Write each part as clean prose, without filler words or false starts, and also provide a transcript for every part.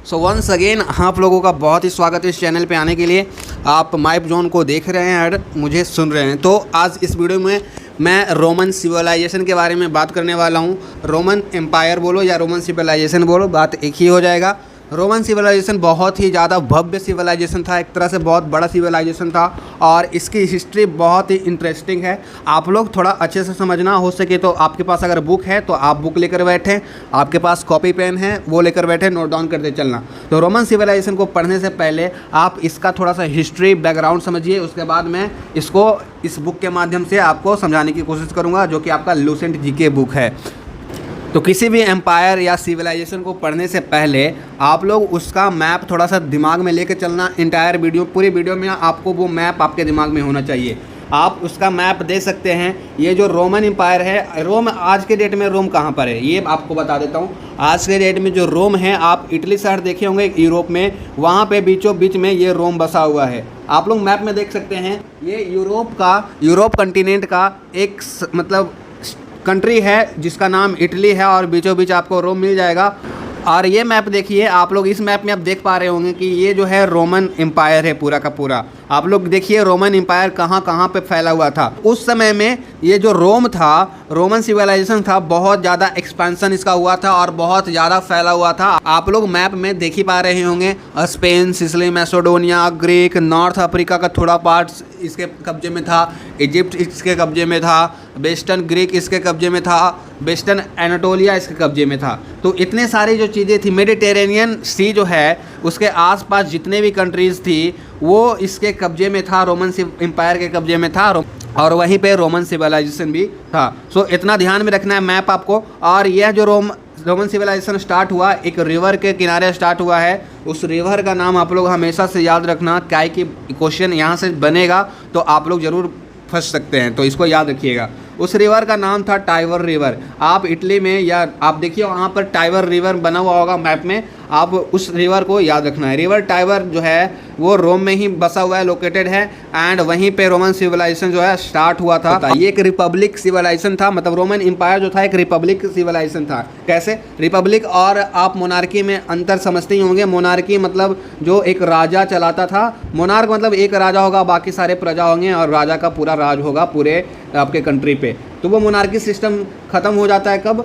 So once again आप लोगों का बहुत ही स्वागत है इस चैनल पे आने के लिए। आप माइप जोन को देख रहे हैं और मुझे सुन रहे हैं। तो आज इस वीडियो में मैं रोमन सिविलाइजेशन के बारे में बात करने वाला हूँ। रोमन एम्पायर बोलो या रोमन सिविलाइजेशन बोलो, बात एक ही हो जाएगा। रोमन सिविलाइजेशन बहुत ही ज़्यादा भव्य सिविलाइजेशन था, एक तरह से बहुत बड़ा सिविलाइजेशन था और इसकी हिस्ट्री बहुत ही इंटरेस्टिंग है। आप लोग थोड़ा अच्छे से समझना हो सके तो आपके पास अगर बुक है तो आप बुक लेकर बैठें, आपके पास कॉपी पेन है वो लेकर बैठे, नोट डाउन करते चलना। तो रोमन सिविलाइजेशन को पढ़ने से पहले आप इसका थोड़ा सा हिस्ट्री बैकग्राउंड समझिए, उसके बाद मैं इसको इस बुक के माध्यम से आपको समझाने की कोशिश करूँगा, जो कि आपका लूसेंट जीके बुक है। तो किसी भी एम्पायर या सिविलाइजेशन को पढ़ने से पहले आप लोग उसका मैप थोड़ा सा दिमाग में लेकर चलना। इंटायर वीडियो, पूरी वीडियो में आपको वो मैप आपके दिमाग में होना चाहिए। आप उसका मैप दे सकते हैं। ये जो रोमन एम्पायर है, रोम आज के डेट में रोम कहाँ पर है ये आपको बता देता हूँ। आज के डेट में जो रोम है, आप इटली शहर देखे होंगे यूरोप में, वहाँ पे बीचों बीच में ये रोम बसा हुआ है। आप लोग मैप में देख सकते हैं। ये यूरोप कंटिनेंट का एक मतलब कंट्री है जिसका नाम इटली है और बीचों बीच आपको रोम मिल जाएगा। और ये मैप देखिए, आप लोग इस मैप में आप देख पा रहे होंगे कि ये जो है रोमन एम्पायर है पूरा का पूरा। आप लोग देखिए रोमन एम्पायर कहाँ कहाँ पे फैला हुआ था। उस समय में ये जो रोम था, रोमन सिविलाइजेशन था, बहुत ज़्यादा एक्सपेंशन इसका हुआ था और बहुत ज़्यादा फैला हुआ था। आप लोग मैप में देख ही पा रहे होंगे, Spain, Sicily, Macedonia, Greek, north Africa का थोड़ा पार्ट इसके कब्जे में था, इजिप्ट इसके कब्जे में था, वेस्टर्न ग्रीक इसके कब्जे में था, वेस्टर्न एनाटोलिया इसके कब्जे में था। तो इतने सारी जो चीज़ें थी, मेडिटेरेनियन सी जो है उसके आसपास जितने भी कंट्रीज़ थी वो इसके कब्जे में था, रोमन एम्पायर के कब्जे में था और वहीं पे रोमन सिविलाइजेशन भी था। सो इतना ध्यान में रखना है मैप आपको। और यह जो रोमन सिविलाइजेशन स्टार्ट हुआ, एक रिवर के किनारे स्टार्ट हुआ है। उस रिवर का नाम आप लोग हमेशा से याद रखना, क्या कि क्वेश्चन यहाँ से बनेगा तो आप लोग ज़रूर फंस सकते हैं, तो इसको याद रखिएगा। उस रिवर का नाम था टाइबर रिवर। आप इटली में या आप देखिए वहाँ पर टाइबर रिवर बना हुआ होगा मैप में, आप उस रिवर को याद रखना है। रिवर टाइबर जो है वो रोम में ही बसा हुआ है, लोकेटेड है, एंड वहीं पे रोमन सिविलाइजेशन जो है स्टार्ट हुआ था। ये एक रिपब्लिक सिविलाइजेशन था, मतलब रोमन एम्पायर जो था एक रिपब्लिक सिविलाइजेशन था। कैसे रिपब्लिक और आप मोनार्की में अंतर समझते ही होंगे। मोनार्की मतलब जो एक राजा चलाता था, मोनार्क मतलब एक राजा होगा, बाकी सारे प्रजा होंगे और राजा का पूरा राज होगा पूरे आपके कंट्री पे। तो वो मोनार्की सिस्टम ख़त्म हो जाता है कब?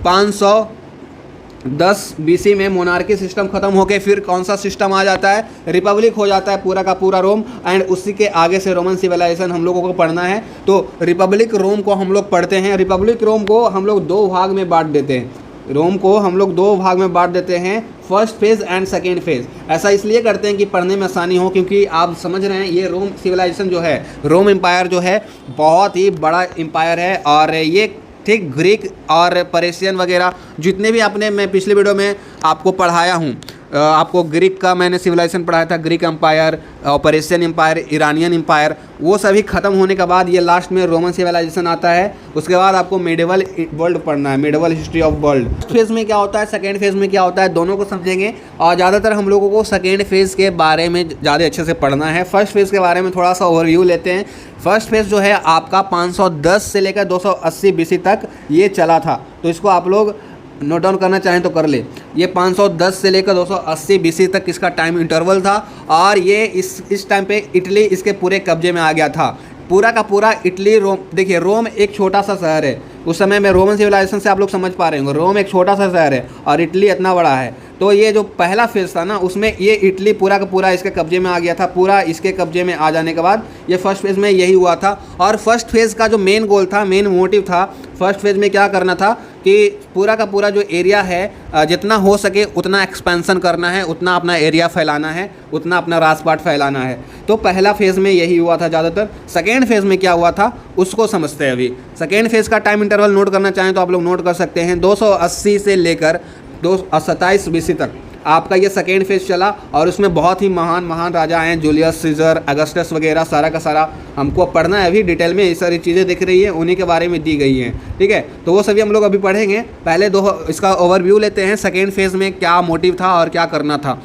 510 बीसी में मोनार्की सिस्टम ख़त्म होके फिर कौन सा सिस्टम आ जाता है? रिपब्लिक हो जाता है पूरा का पूरा रोम। एंड उसी के आगे से रोमन सिविलाइजेशन हम लोगों को पढ़ना है। तो रिपब्लिक रोम को हम लोग पढ़ते हैं। रिपब्लिक रोम को हम लोग दो भाग में बांट देते हैं। रोम को हम लोग दो भाग में बांट देते हैं, first phase and second phase. ऐसा इसलिए करते हैं कि पढ़ने में आसानी हो, क्योंकि आप समझ रहे हैं ये रोम सिविलाइजेशन जो है, रोम एम्पायर जो है बहुत ही बड़ा एम्पायर है। और ये ठीक ग्रीक और पर्शियन वगैरह जितने भी आपने, मैं पिछले वीडियो में आपको पढ़ाया हूँ, आपको ग्रीक का मैंने सिविलाइजेशन पढ़ाया था, Greek empire, Persian empire, Iranian empire, वो सभी ख़त्म होने के बाद ये लास्ट में रोमन सिविलाइजेशन आता है। उसके बाद आपको मेडिवल वर्ल्ड पढ़ना है, medieval history of world. Phase में क्या होता है, सेकेंड फेज़ में क्या होता है, दोनों को समझेंगे। और ज़्यादातर हम लोगों को सेकेंड फेज़ के बारे में ज़्यादा अच्छे से पढ़ना है। फर्स्ट फेज़ के बारे में थोड़ा सा ओवरव्यू लेते हैं। फर्स्ट फेज़ जो है आपका 510 से लेकर 280 बीसी तक ये चला था। तो इसको आप लोग नोट डाउन करना चाहें तो कर ले। ये 510 से लेकर 280 बीसी तक इसका टाइम इंटरवल था और ये इस टाइम पे इटली इसके पूरे कब्जे में आ गया था। पूरा का पूरा इटली, रोम, देखिए रोम एक छोटा सा शहर है। उस समय में रोमन सिविलाइजेशन से आप लोग समझ पा रहे होंगे, रोम एक छोटा सा शहर है और इटली इतना बड़ा है। तो ये जो पहला फेज़ था ना, उसमें ये इटली पूरा का पूरा इसके कब्जे में आ गया था। पूरा इसके कब्जे में आ जाने के बाद ये फर्स्ट फेज़ में यही हुआ था। और फर्स्ट फेज़ का जो मेन गोल था, मेन मोटिव था फर्स्ट फेज़ में क्या करना था कि पूरा का पूरा जो एरिया है जितना हो सके उतना एक्सपेंशन करना है, उतना अपना एरिया फैलाना है, उतना अपना राजपाट फैलाना है। तो पहला फेज़ में यही हुआ था ज़्यादातर। सेकेंड फेज़ में क्या हुआ था उसको समझते हैं अभी। सेकेंड फेज़ का टाइम इंटरवल नोट करना चाहें तो आप लोग नोट कर सकते हैं। 280 से लेकर 227 बीसी तक आपका ये सेकेंड फेज़ चला और उसमें बहुत ही महान राजा हैं, जूलियस सीजर, अगस्टस वगैरह, सारा का सारा हमको पढ़ना है। अभी डिटेल में ये सारी चीज़ें दिख रही हैं, उन्हीं के बारे में दी गई हैं, ठीक है। तो वो सभी हम लोग अभी पढ़ेंगे। पहले इसका ओवरव्यू लेते हैं, सेकेंड फेज़ में क्या मोटिव था और क्या करना था।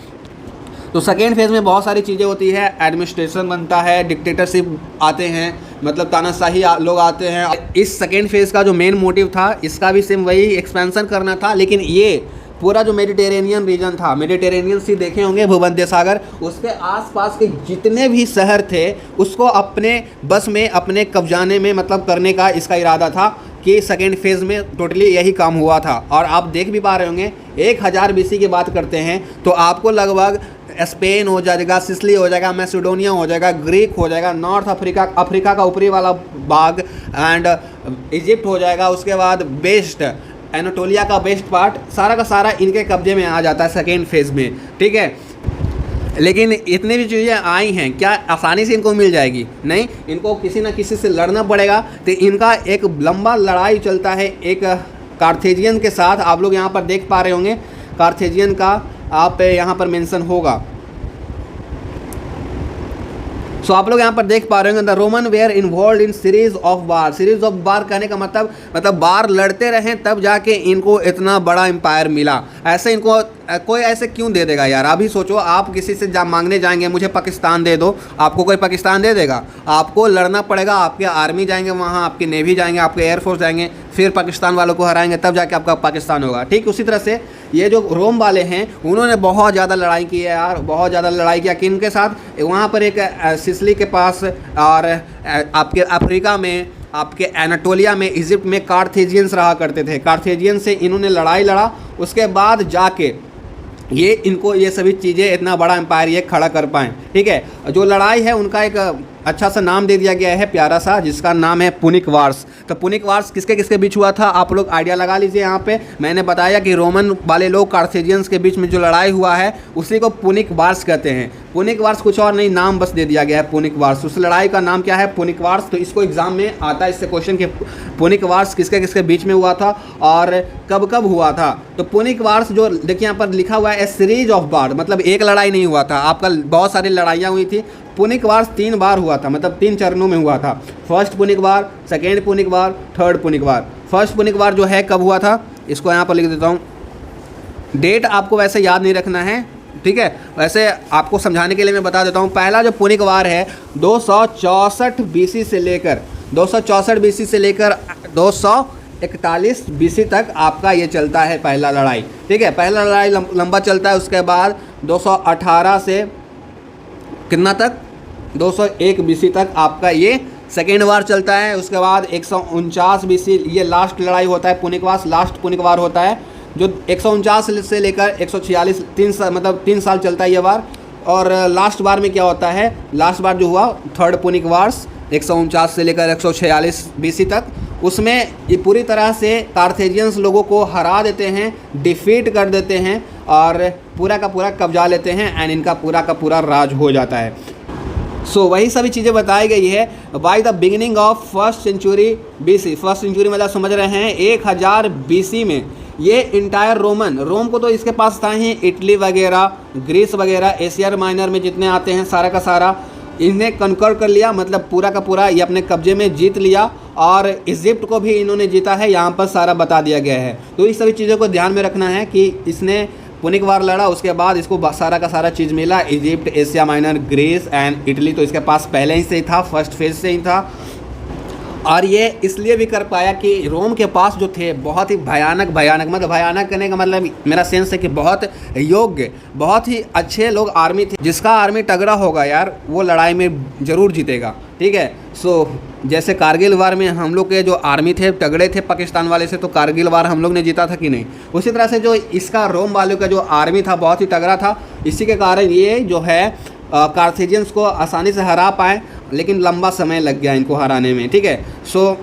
तो सेकेंड फेज़ में बहुत सारी चीज़ें होती है। एडमिनिस्ट्रेशन बनता है, डिक्टेटरशिप आते हैं, मतलब तानाशाही लोग आते हैं। इस सेकेंड फेज़ का जो मेन मोटिव था इसका भी सेम वही एक्सपेंशन करना था, लेकिन ये पूरा जो मेडिटेरेनियन रीजन था, मेडिटेरेनियन सी देखे होंगे भूमध्य सागर, उसके आसपास के जितने भी शहर थे उसको अपने बस में, अपने कब्जाने में मतलब करने का इसका इरादा था कि सेकेंड फेज़ में टोटली यही काम हुआ था। और आप देख भी पा रहे होंगे 1000 BC की बात करते हैं तो आपको लगभग स्पेन हो जाएगा, सिसिली हो जाएगा, मैसेडोनिया हो जाएगा, ग्रीक हो जाएगा, नॉर्थ अफ्रीका का ऊपरी वाला भाग एंड इजिप्ट हो जाएगा, उसके बाद वेस्ट एनाटोलिया का वेस्ट पार्ट, सारा का सारा इनके कब्जे में आ जाता है सेकेंड फेज़ में, ठीक है। लेकिन इतनी भी चीज़ें आई हैं, क्या आसानी से इनको मिल जाएगी? नहीं, इनको किसी ना किसी से लड़ना पड़ेगा। तो इनका एक लंबा लड़ाई चलता है एक कार्थेजियन के साथ। आप लोग यहाँ पर देख पा रहे होंगे कार्थेजियन का आप यहाँ पर मेंशन होगा। सो आप लोग यहाँ पर देख पा रहे होंगे the Roman were involved in series of war. Series of war कहने का मतलब बार लड़ते रहे तब जाके इनको इतना बड़ा एम्पायर मिला। ऐसे इनको कोई ऐसे क्यों दे देगा यार? अभी सोचो, आप किसी से मांगने जाएंगे मुझे पाकिस्तान दे दो, आपको कोई पाकिस्तान दे देगा? आपको लड़ना पड़ेगा, आपके आर्मी जाएंगे वहाँ, आपकी नेवी जाएंगे, आपके एयरफोर्स जाएंगे, फिर पाकिस्तान वालों को हराएंगे तब जाके आपका पाकिस्तान होगा। ठीक उसी तरह से ये जो रोम वाले हैं उन्होंने बहुत ज़्यादा लड़ाई की है यार, बहुत ज़्यादा लड़ाई किया। किन के साथ? वहाँ पर एक सिसिली के पास और आपके अफ्रीका में, आपके एनाटोलिया में, इजिप्ट में कार्थेजियंस रहा करते थे। कार्थेजियन से इन्होंने लड़ाई लड़ा, उसके बाद जाके ये इनको ये सभी चीज़ें इतना बड़ा एम्पायर ये खड़ा कर पाएँ। ठीक है, जो लड़ाई है उनका एक अच्छा सा नाम दे दिया गया है, प्यारा सा, जिसका नाम है पुनिक वार्स। तो पुनिक वार्स किसके किसके बीच हुआ था आप लोग आइडिया लगा लीजिए। यहाँ पे मैंने बताया कि रोमन वाले लोग कार्थेजियंस के बीच में जो लड़ाई हुआ है उसी को पुनिक वार्स कहते हैं। पुनिक वार्स कुछ और नहीं, नाम बस दे दिया गया है पुनिक वार्स। उस लड़ाई का नाम क्या है? पुनिक वार्स। तो इसको एग्जाम में आता है इससे क्वेश्चन कि पुनिक वार्स किसके किसके बीच में हुआ था और कब कब हुआ था। तो पुनिक वार्स जो देखिए यहाँ पर लिखा हुआ है सीरीज ऑफ बार, मतलब एक लड़ाई नहीं हुआ था, आपका बहुत सारी लड़ाइयाँ हुई थी। पुनिक वार्स 3 बार हुआ था, मतलब 3 चरणों में हुआ था। फर्स्ट पुनिक वार, सेकेंड पुनिक वार, थर्ड पुनिक वार। फर्स्ट पुनिक वार जो है कब हुआ था इसको यहाँ पर लिख देता हूँ। डेट आपको वैसे याद नहीं रखना है, ठीक है, वैसे आपको समझाने के लिए मैं बता देता हूँ। पहला जो पुनिक वार है 264 BC से लेकर 264 BC से लेकर 241 BC तक आपका ये चलता है पहला लड़ाई। ठीक है, पहला लड़ाई लंबा चलता है। उसके बाद 218 से कितना तक? 201 BC तक आपका ये सेकेंड वार चलता है। उसके बाद 149 BC ये लास्ट लड़ाई होता है, पुनिक वार लास्ट पुनिक वार होता है, जो 149 से लेकर 146 3 साल चलता है ये वार। और लास्ट बार में क्या होता है? लास्ट बार जो हुआ थर्ड पुनिक वार्स 149 से लेकर 146 BC तक, उसमें ये पूरी तरह से कार्थेजियंस लोगों को हरा देते हैं, डिफीट कर देते हैं और पूरा का पूरा कब्जा लेते हैं एंड इनका पूरा का पूरा राज हो जाता है। सो वही सभी चीज़ें बताई गई है। By the beginning of first century BC, first century मतलब समझ रहे हैं 1000 BC में ये इंटायर रोम को तो इसके पास था ही, इटली वगैरह, ग्रीस वगैरह, एशिया माइनर में जितने आते हैं सारा का सारा इन्हें कन्कर कर लिया, मतलब पूरा का पूरा ये अपने कब्जे में जीत लिया। और इजिप्ट को भी इन्होंने जीता है, यहाँ पर सारा बता दिया गया है। तो इस सभी चीज़ों को ध्यान में रखना है कि इसने पुनिक वार लड़ा, उसके बाद इसको सारा का सारा चीज़ मिला, Egypt, Asia Minor, Greece and Italy तो इसके पास पहले ही से ही था, फर्स्ट फेज से ही था। और ये इसलिए भी कर पाया कि रोम के पास जो थे बहुत ही भयानक मतलब भयानक करने का मतलब मेरा सेंस है कि बहुत योग्य, बहुत ही अच्छे लोग आर्मी थे। जिसका आर्मी तगड़ा होगा यार वो लड़ाई में ज़रूर जीतेगा। ठीक है, सो जैसे कारगिल वार में हम लोग के जो आर्मी थे तगड़े थे पाकिस्तान वाले से, तो कारगिल वार हम लोग ने जीता था कि नहीं? उसी तरह से जो इसका रोम वालों का जो आर्मी था बहुत ही तगड़ा था, इसी के कारण ये जो है कार्थेजियंस को आसानी से हरा पाए, लेकिन लंबा समय लग गया इनको हराने में। ठीक है, सो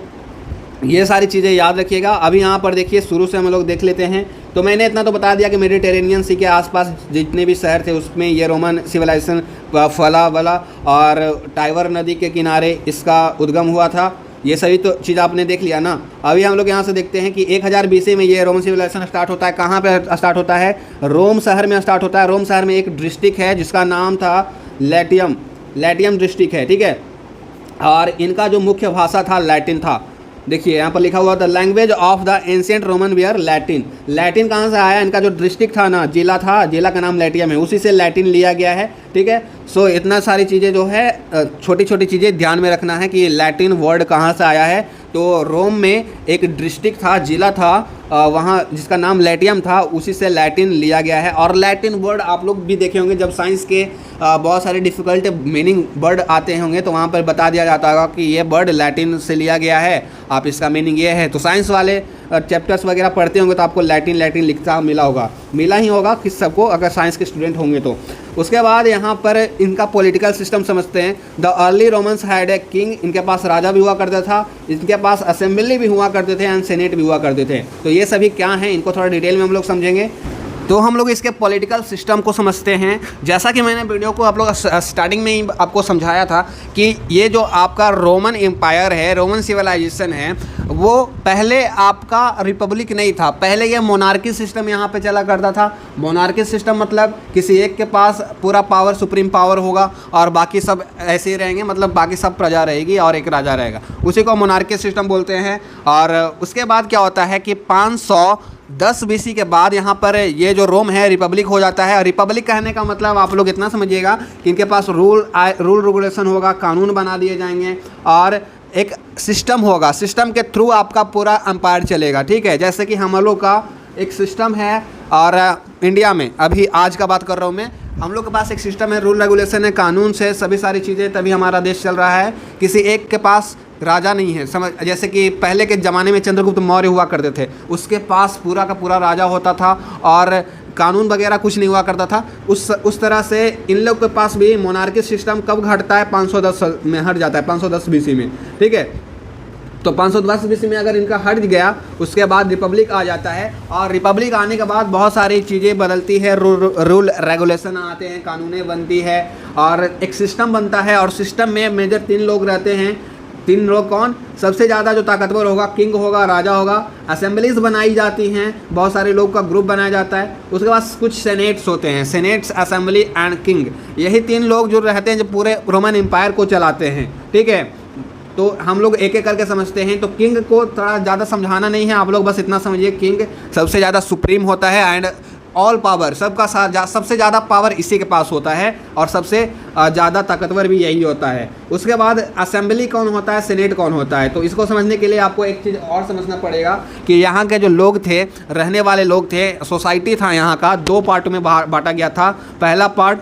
ये सारी चीज़ें याद रखिएगा। अभी यहाँ पर देखिए शुरू से हम लोग देख लेते हैं। तो मैंने इतना तो बता दिया कि मेडिटेरेनियन सी के आसपास जितने भी शहर थे उसमें ये रोमन सिविलाइजेशन फला बला और टाइबर नदी के किनारे इसका उद्गम हुआ था। ये सभी तो चीज़ आपने देख लिया ना। अभी हम लोग यहाँ से देखते हैं कि 1000 BC में ये रोमन सिविलाइजेशन स्टार्ट होता है। कहाँ पे स्टार्ट होता है? रोम शहर में स्टार्ट होता है। रोम शहर में एक डिस्ट्रिक्ट है जिसका नाम था लैटियम डिस्ट्रिक्ट है। ठीक है, और इनका जो मुख्य भाषा था लैटिन था। देखिए यहाँ पर लिखा हुआ था language of the ancient Roman were Latin. Latin कहाँ से आया? इनका जो डिस्ट्रिक्ट था ना, जिला था, जिला का नाम लैटियम है, उसी से लैटिन लिया गया है। ठीक है, सो इतना सारी चीज़ें जो है छोटी छोटी चीज़ें ध्यान में रखना है कि लैटिन वर्ड कहाँ से आया है। तो रोम में एक डिस्ट्रिक्ट था, जिला था वहाँ जिसका नाम लैटियम था उसी से लैटिन लिया गया है। और लैटिन वर्ड आप लोग भी देखे होंगे, जब साइंस के बहुत सारे डिफ़िकल्ट मीनिंग वर्ड आते होंगे तो वहाँ पर बता दिया जाता होगा कि ये वर्ड लैटिन से लिया गया है, आप इसका मीनिंग ये है। तो साइंस वाले चैप्टर्स वगैरह पढ़ते होंगे तो आपको लैटिन लिखता मिला ही होगा किस सबको, अगर साइंस के स्टूडेंट होंगे तो। उसके बाद यहाँ पर इनका पॉलिटिकल सिस्टम समझते हैं। The early Romans had a king, इनके पास राजा भी हुआ करता था, इनके पास असेंबली भी हुआ करते थे एंड सेनेट भी हुआ करते थे। तो ये सभी क्या हैं, इनको थोड़ा डिटेल में हम लोग समझेंगे। तो हम लोग इसके पॉलिटिकल सिस्टम को समझते हैं। जैसा कि मैंने वीडियो को आप लोग स्टार्टिंग में ही आपको समझाया था कि ये जो आपका रोमन एम्पायर है, रोमन सिविलाइजेशन है, वो पहले आपका रिपब्लिक नहीं था, पहले ये मोनार्की सिस्टम यहाँ पे चला करता था। मोनार्की सिस्टम मतलब किसी एक के पास पूरा पावर, सुप्रीम पावर होगा और बाकी सब ऐसे ही रहेंगे, मतलब बाकी सब प्रजा रहेगी और एक राजा रहेगा, उसी को मोनार्की सिस्टम बोलते हैं। और उसके बाद क्या होता है कि 510 BC के बाद यहाँ पर ये जो रोम है रिपब्लिक हो जाता है। और रिपब्लिक कहने का मतलब आप लोग इतना समझिएगा कि इनके पास रूल रेगुलेशन होगा, कानून बना दिए जाएंगे और एक सिस्टम होगा, सिस्टम के थ्रू आपका पूरा एम्पायर चलेगा। ठीक है, जैसे कि हम लोग का एक सिस्टम है और इंडिया में अभी आज का बात कर रहा हूँ मैं, हम लोग के पास एक सिस्टम है, रूल रेगुलेशन है, कानून से सभी सारी चीज़ें, तभी हमारा देश चल रहा है। किसी एक के पास राजा नहीं है, समझ, जैसे कि पहले के ज़माने में चंद्रगुप्त मौर्य हुआ करते थे, उसके पास पूरा का पूरा राजा होता था और कानून वगैरह कुछ नहीं हुआ करता था। उस तरह से इन लोग के पास भी मोनार्की सिस्टम कब घटता है, 510 में हट जाता है, 510 BC में। ठीक है, तो 510 BC में अगर इनका हट गया, उसके बाद रिपब्लिक आ जाता है। और रिपब्लिक आने के बाद बहुत सारी चीज़ें बदलती है, रूल रेगुलेशन आते हैं, कानूनें बनती है और एक सिस्टम बनता है। और सिस्टम में मेजर 3 लोग रहते हैं। 3 लोग कौन? सबसे ज़्यादा जो ताकतवर होगा किंग होगा, राजा होगा। असेंबलीज बनाई जाती हैं, बहुत सारे लोग का ग्रुप बनाया जाता है। उसके बाद कुछ सेनेट्स होते हैं, सेनेट्स, असेंबली एंड किंग। यही 3 लोग जो रहते हैं जो पूरे रोमन एम्पायर को चलाते हैं। ठीक है, तो हम लोग एक एक करके समझते हैं। तो किंग को थोड़ा ज़्यादा समझाना नहीं है, आप लोग बस इतना समझिए, किंग सबसे ज़्यादा सुप्रीम होता है एंड ऑल पावर, सबका सबसे ज़्यादा पावर इसी के पास होता है और सबसे ज़्यादा ताकतवर भी यही होता है। उसके बाद असेंबली कौन होता है, सेनेट कौन होता है। तो इसको समझने के लिए आपको एक चीज़ और समझना पड़ेगा कि यहाँ के जो लोग थे, रहने वाले लोग थे, सोसाइटी था यहाँ का, 2 पार्ट में बांटा गया था, पहला पार्ट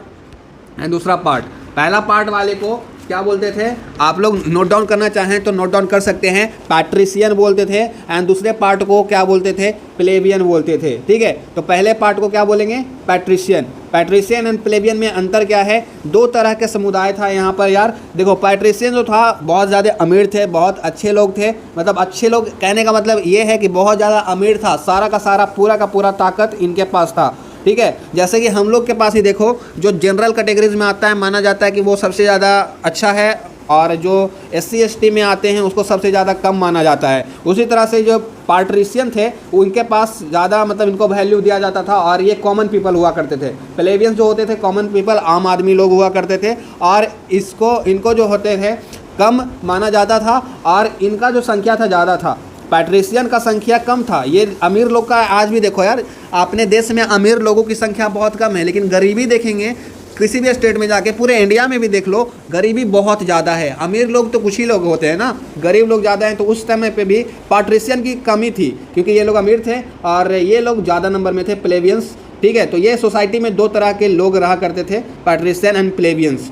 एंड दूसरा पार्ट। पहला पार्ट वाले को क्या बोलते थे, आप लोग नोट डाउन करना चाहें तो नोट डाउन कर सकते हैं, पैट्रिशियन बोलते थे। एंड दूसरे पार्ट को क्या बोलते थे, प्लेबियन बोलते थे। ठीक है, तो पहले पार्ट को क्या बोलेंगे, पैट्रिशियन। पैट्रिशियन एंड प्लेबियन में अंतर क्या है, 2 तरह के समुदाय था यहाँ पर यार। देखो, पैट्रिशियन जो था बहुत ज़्यादा अमीर थे, बहुत अच्छे लोग थे, मतलब अच्छे लोग कहने का मतलब ये है कि बहुत ज़्यादा अमीर था, सारा का सारा पूरा का पूरा ताकत इनके पास था। ठीक है, जैसे कि हम लोग के पास ही देखो, जो जनरल कैटेगरीज में आता है माना जाता है कि वो सबसे ज़्यादा अच्छा है और जो SC ST में आते हैं उसको सबसे ज़्यादा कम माना जाता है। उसी तरह से जो पैट्रिशियन थे उनके पास ज़्यादा मतलब इनको वैल्यू दिया जाता था और ये कॉमन पीपल हुआ करते थे। प्लेबियंस जो होते थे कॉमन पीपल, आम आदमी लोग हुआ करते थे और इनको जो होते थे कम माना जाता था और इनका जो संख्या था ज़्यादा था। पैट्रिशियन का संख्या कम था। ये अमीर लोग का आज भी देखो यार, अपने देश में अमीर लोगों की संख्या बहुत कम है, लेकिन गरीबी देखेंगे किसी भी स्टेट में जाके, पूरे इंडिया में भी देख लो, गरीबी बहुत ज़्यादा है। अमीर लोग तो कुछ ही लोग होते हैं ना, गरीब लोग ज़्यादा हैं। तो उस समय पे भी पैट्रिशियन की कमी थी क्योंकि ये लोग अमीर थे और ये लोग ज़्यादा नंबर में थे, प्लेबियंस। ठीक है, तो ये सोसाइटी में 2 तरह के लोग रहा करते थे, पैट्रिशियन एंड प्लेबियंस।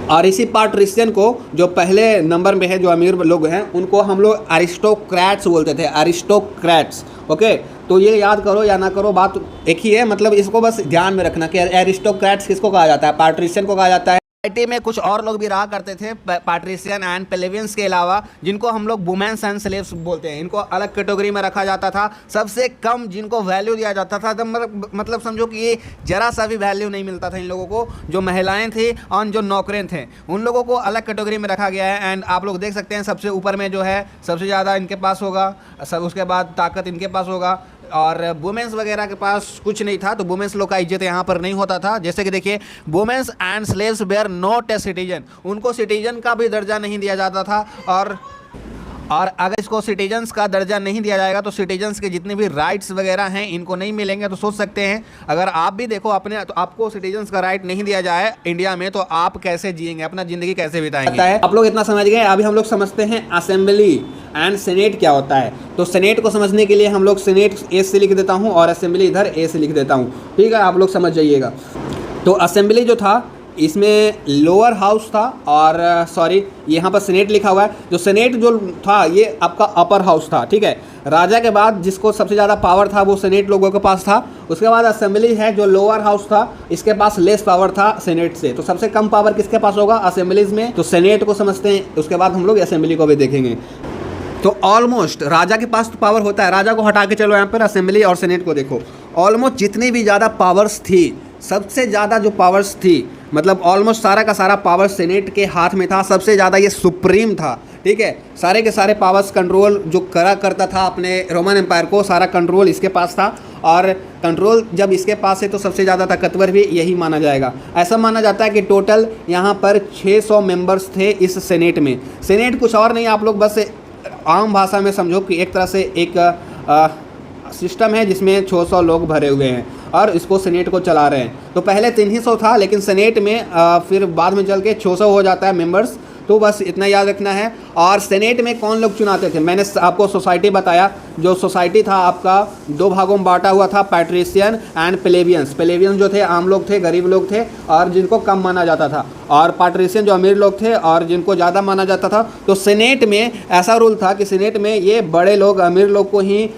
और इसी पैट्रिशियन को जो पहले नंबर में है, जो अमीर लोग हैं, उनको हम लोग एरिस्टोक्रेट्स बोलते थे, एरिस्टोक्रेट्स। ओके, तो ये याद करो या ना करो, बात एक ही है, मतलब इसको बस ध्यान में रखना कि एरिस्टोक्रेट्स किसको कहा जाता है, पैट्रिशियन को कहा जाता है। सोसाइटी में कुछ और लोग भी रहा करते थे पैट्रिशियन एंड प्लेबियंस के अलावा, जिनको हम लोग वुमेन्स एंड स्लेव्स बोलते हैं। इनको अलग कैटेगरी में रखा जाता था। सबसे कम जिनको वैल्यू दिया जाता था, मतलब समझो कि ये जरा सा भी वैल्यू नहीं मिलता था इन लोगों को। जो महिलाएं थी और जो नौकरें थे, उन लोगों को अलग कैटेगरी में रखा गया है। एंड आप लोग देख सकते हैं सबसे ऊपर में जो है सबसे ज़्यादा इनके पास होगा, उसके बाद ताकत इनके पास होगा और वुमेन्स वगैरह के पास कुछ नहीं था। तो वुमेन्स लोग का इज्जत यहाँ पर नहीं होता था। जैसे कि देखिए, womens and slaves were not a citizen, उनको सिटीजन का भी दर्जा नहीं दिया जाता था। और अगर इसको सिटीजन्स का दर्जा नहीं दिया जाएगा तो सिटीजन्स के जितने भी राइट्स वगैरह हैं इनको नहीं मिलेंगे। तो सोच सकते हैं अगर आप भी देखो अपने, तो आपको सिटीजन्स का राइट नहीं दिया जाए इंडिया में तो आप कैसे जिएंगे, अपना ज़िंदगी कैसे बिताएंगे। आप लोग इतना समझ गए। अभी हम लोग समझते हैं असेंबली एंड सेनेट क्या होता है। तो सेनेट को समझने के लिए हम लोग सेनेट ए से लिख देता हूँ और असेंबली इधर ए से लिख देता हूँ, ठीक है, आप लोग समझ जाइएगा। तो असेंबली जो था इसमें लोअर हाउस था और सॉरी यहाँ पर सेनेट लिखा हुआ है। जो सेनेट जो था ये आपका अपर हाउस था, ठीक है। राजा के बाद जिसको सबसे ज़्यादा पावर था वो सेनेट लोगों के पास था। उसके बाद असेंबली है जो लोअर हाउस था, इसके पास लेस पावर था सेनेट से। तो सबसे कम पावर किसके पास होगा? असेंबलीज में। तो सेनेट को समझते हैं, उसके बाद हम लोग असेंबली को भी देखेंगे। तो ऑलमोस्ट राजा के पास तो पावर होता है, राजा को हटा के चलो यहाँ पर असेंबली और सेनेट को देखो। ऑलमोस्ट जितनी भी ज़्यादा पावर्स थी, सबसे ज़्यादा जो पावर्स थी, मतलब ऑलमोस्ट सारा का सारा पावर सेनेट के हाथ में था। सबसे ज़्यादा ये सुप्रीम था, ठीक है। सारे के सारे पावर्स कंट्रोल जो करता था अपने रोमन एम्पायर को, सारा कंट्रोल इसके पास था। और कंट्रोल जब इसके पास है तो सबसे ज़्यादा ताकतवर भी यही माना जाएगा। ऐसा माना जाता है कि टोटल यहाँ पर 600 मेंबर्स थे इस सेनेट में। सेनेट कुछ और नहीं, आप लोग बस आम भाषा में समझो कि एक तरह से एक सिस्टम है जिसमें 600 लोग भरे हुए हैं और इसको सेनेट को चला रहे हैं। तो पहले 300 था, लेकिन सेनेट में फिर बाद में चल के 600 हो जाता है मेंबर्स। तो बस इतना याद रखना है। और सेनेट में कौन लोग चुनाते थे, मैंने आपको सोसाइटी बताया। जो सोसाइटी था आपका 2 भागों में बांटा हुआ था, पैट्रिशियन एंड प्लेबियंस। प्लेबियंस जो थे आम लोग थे, गरीब लोग थे और जिनको कम माना जाता था, और पैट्रिशियन जो अमीर लोग थे और जिनको ज़्यादा माना जाता था। तो सेनेट में ऐसा रूल था कि सेनेट में ये बड़े लोग, अमीर लोग को ही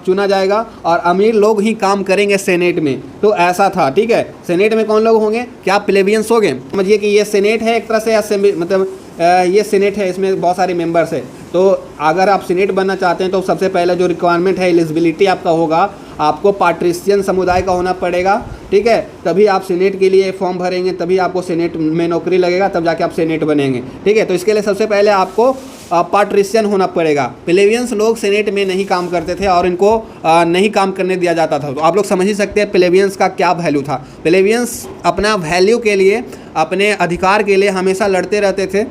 चुना जाएगा और अमीर लोग ही काम करेंगे सेनेट में। तो ऐसा था, ठीक है। सेनेट में कौन लोग होंगे? क्या प्लेबियंस हो गए? समझिए कि ये सेनेट है एक तरह से असेंबली, मतलब ये सेनेट है, इसमें बहुत सारे मेंबर्स है। तो अगर आप सेनेट बनना चाहते हैं तो सबसे पहले जो रिक्वायरमेंट है, एलिजिबिलिटी आपका होगा, आपको पैट्रिशियन समुदाय का होना पड़ेगा, ठीक है। तभी आप सेनेट के लिए फॉर्म भरेंगे, तभी आपको सेनेट में नौकरी लगेगा, तब जाके आप सेनेट बनेंगे, ठीक है। तो इसके लिए सबसे पहले आपको पैट्रिशियन होना पड़ेगा। प्लेबियंस लोग सेनेट में नहीं काम करते थे और इनको नहीं काम करने दिया जाता था। तो आप लोग समझ ही सकते हैं प्लेबियंस का क्या वैल्यू था। प्लेबियंस अपना वैल्यू के लिए, अपने अधिकार के लिए हमेशा लड़ते रहते थे,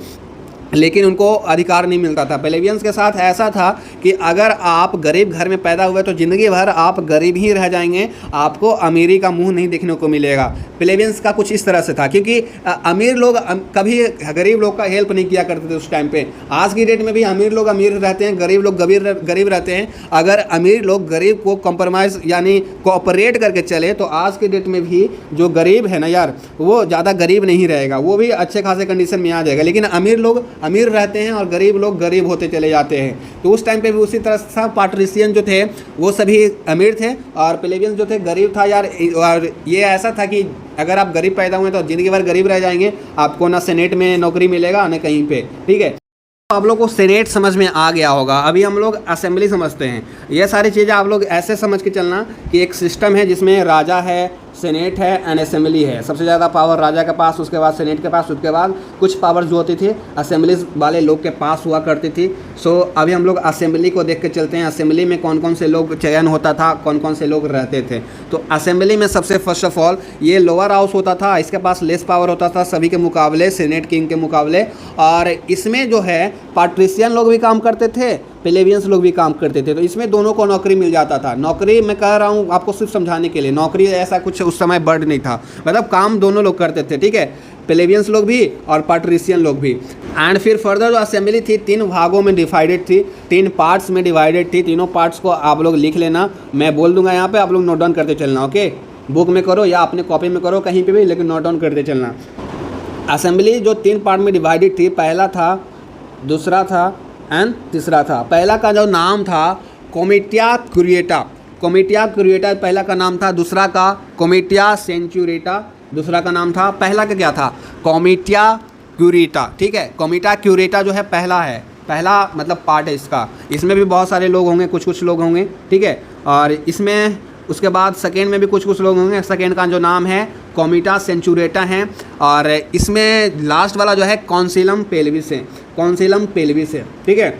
लेकिन उनको अधिकार नहीं मिलता था। प्लेबियंस के साथ ऐसा था कि अगर आप गरीब घर में पैदा हुए तो ज़िंदगी भर आप गरीब ही रह जाएंगे, आपको अमीरी का मुंह नहीं देखने को मिलेगा। प्लेबियंस का कुछ इस तरह से था, क्योंकि अमीर लोग कभी गरीब लोग का हेल्प नहीं किया करते थे उस टाइम पे। आज की डेट में भी अमीर लोग अमीर रहते हैं, गरीब लोग गरीब रहते हैं। अगर अमीर लोग गरीब को कॉम्प्रोमाइज़ यानी कोऑपरेट करके चले तो आज की डेट में भी जो गरीब है ना यार, वो ज़्यादा गरीब नहीं रहेगा, वो भी अच्छे खासे कंडीशन में आ जाएगा। लेकिन अमीर लोग अमीर रहते हैं और गरीब लोग गरीब होते चले जाते हैं। तो उस टाइम पे भी उसी तरह से पैट्रिशियन जो थे वो सभी अमीर थे और प्लेबियंस जो थे गरीब था यार। और ये ऐसा था कि अगर आप गरीब पैदा हुए तो ज़िंदगी भर गरीब रह जाएंगे, आपको ना सेनेट में नौकरी मिलेगा ना कहीं पे, ठीक है। तो आप लोग को सेनेट समझ में आ गया होगा। अभी हम लोग असेंबली समझते हैं। ये सारी चीज़ें आप लोग ऐसे समझ के चलना कि एक सिस्टम है जिसमें राजा है, सेनेट है एंड असेंबली है। सबसे ज़्यादा पावर राजा के पास, उसके बाद सेनेट के पास, उसके बाद कुछ पावर जो होती थी असेंबलीज वाले लोग के पास हुआ करती थी। सो अभी हम लोग असेंबली को देख के चलते हैं। असेंबली में कौन कौन से लोग चयन होता था, कौन कौन से लोग रहते थे। तो असेंबली में सबसे फर्स्ट ऑफ ऑल ये लोअर हाउस होता था, इसके पास लेस पावर होता था सभी के मुकाबले, सेनेट किंग के मुकाबले। और इसमें जो है पैट्रिशियन लोग भी काम करते थे, प्लेबियंस लोग भी काम करते थे। तो इसमें दोनों को नौकरी मिल जाता था। नौकरी मैं कह रहा हूँ आपको सिर्फ समझाने के लिए, नौकरी ऐसा कुछ उस समय वर्ड नहीं था, मतलब काम दोनों लोग करते थे, ठीक है। प्लेबियंस लोग भी और पैट्रिशियन लोग भी। एंड फिर फर्दर जो असेंबली थी 3 भागों में डिवाइडेड थी, 3 पार्ट्स में डिवाइडेड थी। तीनों पार्ट्स को आप लोग लिख लेना, मैं बोल दूंगा यहाँ पे, आप लोग नोट डाउन करते चलना, ओके। बुक में करो या अपने कॉपी में करो, कहीं पे भी, लेकिन नोट डाउन करते चलना। असेंबली जो 3 पार्ट में डिवाइडेड थी, पहला था, दूसरा था एंड तीसरा था। पहला का जो नाम था कोमिटिया क्यूरेटा, कोमिटिया क्यूरेटा पहला का नाम था। दूसरा का कोमिटिया सेंचुरेटा दूसरा का नाम था। पहला का क्या था? कोमिटिया क्यूरेटा, ठीक है। कोमिटिया क्यूरेटा जो है पहला है, पहला मतलब पार्ट है इसका। इसमें भी बहुत सारे लोग होंगे, कुछ लोग होंगे, ठीक है। और इसमें उसके बाद सेकेंड में भी कुछ लोग होंगे। सेकेंड का जो नाम है कोमिटिया सेंचुरेटा है। और इसमें लास्ट वाला जो है कौंसिलम पेल्विस है, कौंसिलम पेल्विस है, ठीक है।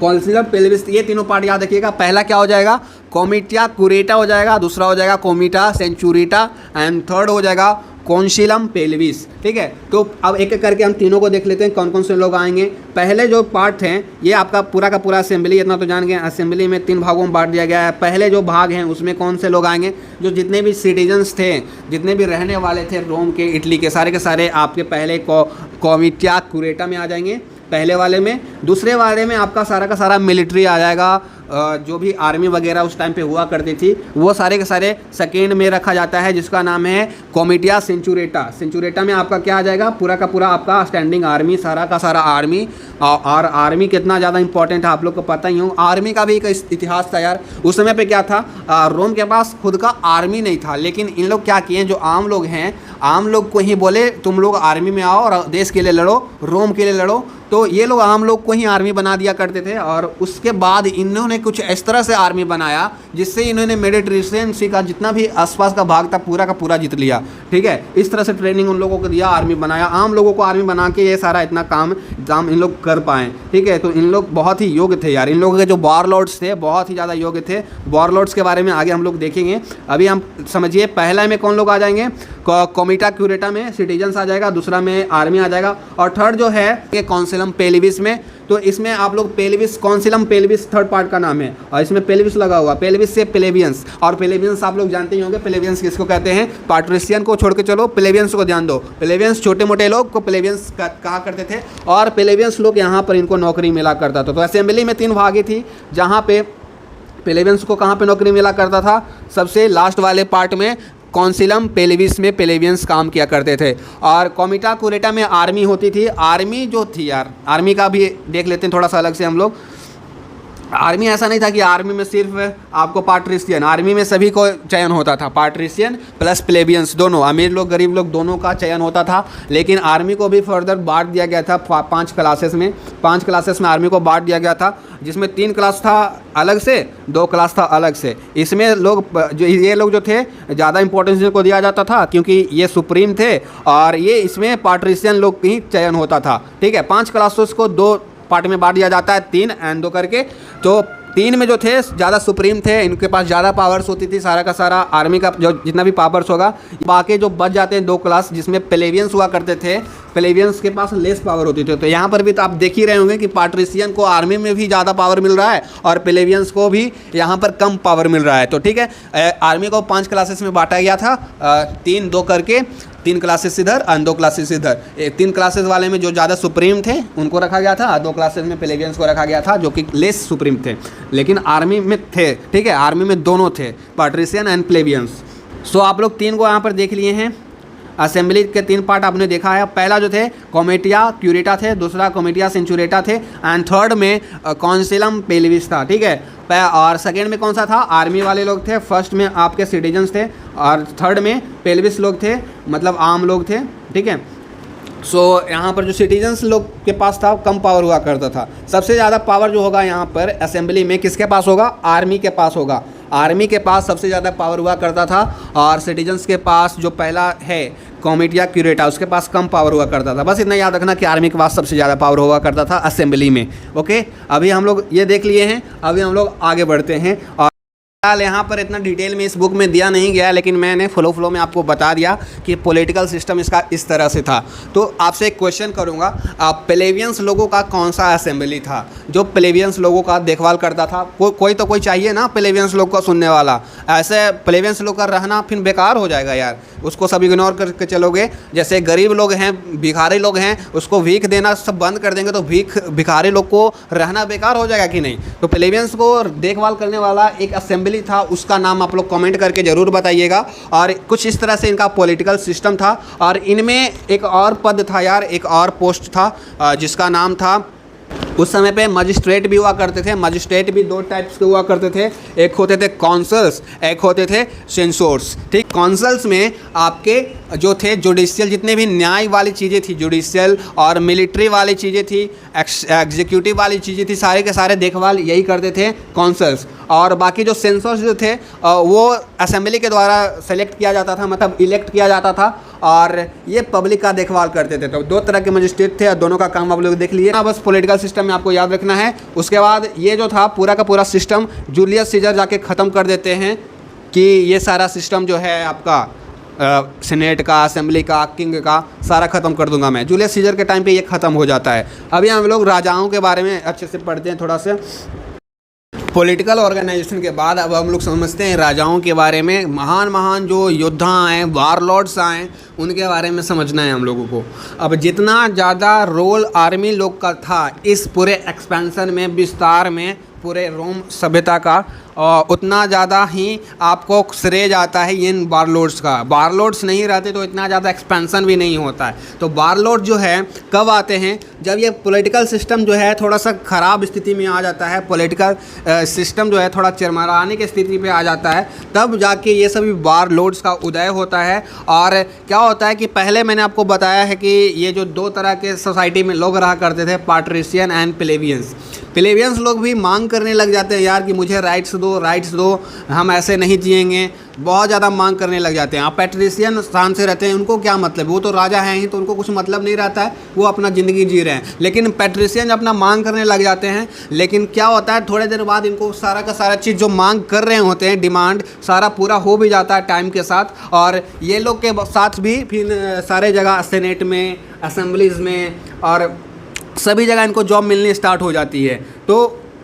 कॉन्सिलम पेल्विस, ये तीनों पार्ट याद रखिएगा। पहला क्या हो जाएगा, कोमिटिया क्यूरेटा हो जाएगा, दूसरा हो जाएगा कोमिटा सेंचुरेटा एंड थर्ड हो जाएगा कॉन्सिलम पेल्विस। ठीक है, तो अब एक एक करके हम तीनों को देख लेते हैं कौन कौन से लोग आएंगे। पहले जो पार्ट हैं ये आपका पूरा का पूरा असेंबली, इतना तो जान गए, असेंबली में 3 भागों में बांट दिया गया है। पहले जो भाग हैं उसमें कौन से लोग आएंगे, जो जितने भी सिटीजन्स थे, जितने भी रहने वाले थे रोम के, इटली के सारे आपके पहले कोमिटिया क्यूरेटा में आ जाएंगे पहले वाले में। दूसरे वाले में आपका सारा का सारा मिलिट्री आ जाएगा, जो भी आर्मी वगैरह उस टाइम पे हुआ करती थी वो सारे के सारे सेकेंड में रखा जाता है, जिसका नाम है कोमिटिया सेंचुरेटा। सेंचुरेटा में आपका क्या आ जाएगा, पूरा का पूरा आपका स्टैंडिंग आर्मी, सारा का सारा आर्मी। और आर्मी कितना ज़्यादा इंपॉर्टेंट है आप लोग को पता ही हो। आर्मी का भी एक इतिहास था यार। उस समय पे क्या था, रोम के पास खुद का आर्मी नहीं था, लेकिन इन लोग क्या किए, जो आम लोग हैं, आम लोग को ही बोले तुम लोग आर्मी में आओ और देश के लिए लड़ो, रोम के लिए लड़ो। तो ये लोग आम लोग को ही आर्मी बना दिया करते थे। और उसके बाद इन्होंने कुछ इस तरह से आर्मी बनाया जिससे इन्होंने मेडिटेरेनियन सी का जितना भी आसपास का भाग था पूरा का पूरा जीत लिया। ठीक है, इस तरह से ट्रेनिंग उन लोगों को दिया, आर्मी बनाया, आम लोगों को आर्मी बना के ये सारा इतना काम इन लोग कर पाए। ठीक है, तो इन लोग बहुत ही योग्य थे यार। इन लोगों के जो वॉरलॉर्ड्स थे बहुत ही ज़्यादा योग्य थे। वॉरलॉर्ड्स के बारे में आगे हम लोग देखेंगे। अभी हम समझिए पहला में कौन लोग आ जाएंगे, कोमिटा क्यूरेटा में सिटीजन्स आ जाएगा, दूसरा में आर्मी आ जाएगा, और थर्ड जो है ये कॉन्सिलम पेल्विस में। तो इसमें आप लोग पेल्विस, कॉन्सिलम पेल्विस थर्ड पार्ट का नाम है, और इसमें पेल्विस लगा हुआ, पेल्विस से प्लेबियंस। और प्लेबियंस आप लोग जानते ही होंगे, प्लेबियंस किसको कहते हैं, पाट्रिशियन को छोड़ के चलो, प्लेबियंस को ध्यान दो। प्लेबियंस छोटे मोटे लोग को प्लेबियंस कहा करते थे, और प्लेबियंस लोग यहाँ पर इनको नौकरी मिला करता था। तो असेंबली में 3 भागी थी, जहाँ पे प्लेबियंस को कहाँ पे नौकरी मिला करता था, सबसे लास्ट वाले पार्ट में कॉन्सिलम पेल्विस में प्लेबियंस काम किया करते थे। और कोमिटा क्यूरेटा में आर्मी होती थी। आर्मी जो थी यार, आर्मी का भी देख लेते हैं थोड़ा सा अलग से हम लोग। आर्मी ऐसा नहीं था कि आर्मी में सिर्फ आपको पाट्रिशियन, आर्मी में सभी को चयन होता था, पाट्रिशियन प्लस प्लेबियंस दोनों, अमीर लोग गरीब लोग दोनों का चयन होता था। लेकिन आर्मी को भी फर्दर बांट दिया गया था 5 क्लासेस में। 5 क्लासेस में आर्मी को बांट दिया गया था, जिसमें 3 क्लास था अलग से, 2 क्लास था अलग से। इसमें लोग जो ये लोग जो थे ज़्यादा इंपॉर्टेंस इनको दिया जाता था, क्योंकि ये सुप्रीम थे, और ये इसमें पाट्रिशियन लोग ही चयन होता था। ठीक है, 5 क्लासेस को 2 पार्ट में बांट दिया जाता है, 3 एंड 2 करके। तो 3 में जो थे ज़्यादा सुप्रीम थे, इनके पास ज़्यादा पावर्स होती थी, सारा का सारा आर्मी का जो जितना भी पावर्स होगा। बाकी जो बच जाते हैं 2 क्लास, जिसमें प्लेबियंस हुआ करते थे, प्लेबियंस के पास लेस पावर होती थी। तो यहाँ पर भी तो आप देख ही रहे होंगे कि पाट्रिशियन को आर्मी में भी ज़्यादा पावर मिल रहा है, और प्लेबियंस को भी यहाँ पर कम पावर मिल रहा है। तो ठीक है, आर्मी को 5 क्लासेस में बांटा गया था, 3-2 करके, 3 क्लासेस इधर और 2 क्लासेस इधर। 3 क्लासेस वाले में जो ज़्यादा सुप्रीम थे उनको रखा गया था, 2 क्लासेस में प्लेबियंस को रखा गया था जो कि लेस सुप्रीम थे, लेकिन आर्मी में थे। ठीक है, आर्मी में दोनों थे, पाट्रिशियन एंड प्लेबियंस। सो आप लोग 3 को यहाँ पर देख लिए हैं। असेंबली के 3 पार्ट आपने देखा है। पहला जो थे कोमिटिया क्यूरेटा थे, दूसरा कोमिटिया सेंचुरेटा थे, एंड थर्ड में कॉन्सिलम पेल्विस था। ठीक है, और सेकेंड में कौन सा था, आर्मी वाले लोग थे। फर्स्ट में आपके सिटीजन्स थे, और थर्ड में पेल्विस लोग थे, मतलब आम लोग थे। ठीक है, सो यहाँ पर जो सिटीजन्स लोग के पास था कम पावर हुआ करता था। सबसे ज़्यादा पावर जो होगा यहाँ पर असेंबली में किसके पास होगा, आर्मी के पास होगा। आर्मी के पास सबसे ज़्यादा पावर हुआ करता था, और सिटीजन्स के पास जो पहला है कोमिटिया क्यूरेटा, उसके पास कम पावर हुआ करता था। बस इतना याद रखना कि आर्मी के पास सबसे ज़्यादा पावर हुआ करता था असेंबली में। ओके, अभी हम लोग ये देख लिए हैं, अभी हम लोग आगे बढ़ते हैं। और फिलहाल यहाँ पर इतना डिटेल में इस बुक में दिया नहीं गया, लेकिन मैंने फ्लो में आपको बता दिया कि पॉलिटिकल सिस्टम इसका इस तरह से था। तो आपसे एक क्वेश्चन करूँगा, प्लेबियंस लोगों का कौन सा असेंबली था जो प्लेबियंस लोगों का देखभाल करता था? कोई तो कोई चाहिए ना प्लेबियंस लोग को सुनने वाला। ऐसे प्लेबियंस लोग का रहना फिर बेकार हो जाएगा यार, उसको सब इग्नोर करके चलोगे। जैसे गरीब लोग हैं, भिखारी लोग हैं, उसको भीख देना सब बंद कर देंगे तो भिखारी लोग को रहना बेकार हो जाएगा कि नहीं? तो प्लेबियंस को देखभाल करने वाला एक असेंबली था, उसका नाम आप लोग कमेंट करके ज़रूर बताइएगा। और कुछ इस तरह से इनका पॉलिटिकल सिस्टम था। और इनमें एक और पद था यार, एक और पोस्ट था जिसका नाम था, उस समय पे मजिस्ट्रेट भी हुआ करते थे। मजिस्ट्रेट भी 2 टाइप्स के हुआ करते थे, एक होते थे कॉन्सल्स, एक होते थे सेंसोर्स। ठीक, कॉन्सल्स में आपके जो थे जुडिशियल, जितने भी न्याय वाली चीज़ें थी, जुडिशियल और मिलिट्री वाली चीज़ें थी, एग्जीक्यूटिव वाली चीज़ें थी, सारे के सारे देखभाल यही करते थे कॉन्सल्स। और बाकी जो सेंसर्स जो थे वो असेंबली के द्वारा सेलेक्ट किया जाता था, मतलब इलेक्ट किया जाता था, और ये पब्लिक का देखभाल करते थे। तो दो तरह के मजिस्ट्रेट थे और दोनों का काम आप लोग देख लिए। बस पॉलिटिकल सिस्टम में आपको याद रखना है। उसके बाद ये जो था पूरा का पूरा सिस्टम जूलियस सीजर जाके ख़त्म कर देते हैं कि ये सारा सिस्टम जो है आपका सेनेट का, असेंबली का, किंग का सारा ख़त्म कर दूंगा मैं। जूलियस सीजर के टाइम पे ये ख़त्म हो जाता है। अभी हम लोग राजाओं के बारे में अच्छे से पढ़ते हैं थोड़ा सा। पॉलिटिकल ऑर्गेनाइजेशन के बाद अब हम लोग समझते हैं राजाओं के बारे में। महान महान जो योद्धा आए, वारलॉर्ड्स आए, उनके बारे में समझना है हम लोगों को। अब जितना ज़्यादा रोल आर्मी लोग का था इस पूरे एक्सपेंशन में, विस्तार में, पूरे रोम सभ्यता का, उतना ज़्यादा ही आपको श्रेय जाता है इन वारलॉर्ड्स का। वारलॉर्ड्स नहीं रहते तो इतना ज़्यादा एक्सपेंशन भी नहीं होता है। तो वारलॉर्ड जो है कब आते हैं? जब ये पॉलिटिकल सिस्टम जो है थोड़ा सा ख़राब स्थिति में आ जाता है, पॉलिटिकल सिस्टम जो है थोड़ा चरमराने की स्थिति पे आ जाता है, तब जाके ये सभी वारलॉर्ड्स का उदय होता है। और क्या होता है कि पहले मैंने आपको बताया है कि ये जो दो तरह के सोसाइटी में लोग रहा करते थे, पैट्रिशियन एंड प्लेबियंस। प्लेबियंस लोग भी मांग करने लग जाते हैं, यार कि मुझे राइट्स दो, हम ऐसे नहीं जिएंगे, बहुत ज़्यादा मांग करने लग जाते हैं। आप पैट्रिशियन स्थान से रहते हैं, उनको क्या मतलब, वो तो राजा हैं ही, तो उनको कुछ मतलब नहीं रहता है, वो अपना ज़िंदगी जी रहे हैं। लेकिन पैट्रिशियन अपना मांग करने लग जाते हैं। लेकिन क्या होता है, थोड़े देर बाद इनको सारा का सारा चीज़ जो मांग कर रहे होते हैं, डिमांड सारा पूरा हो भी जाता है टाइम के साथ। और ये लोग के साथ भी फिर सारे जगह सेनेट में, असेंबलीज़ में और सभी जगह इनको जॉब मिलनी स्टार्ट हो जाती है। तो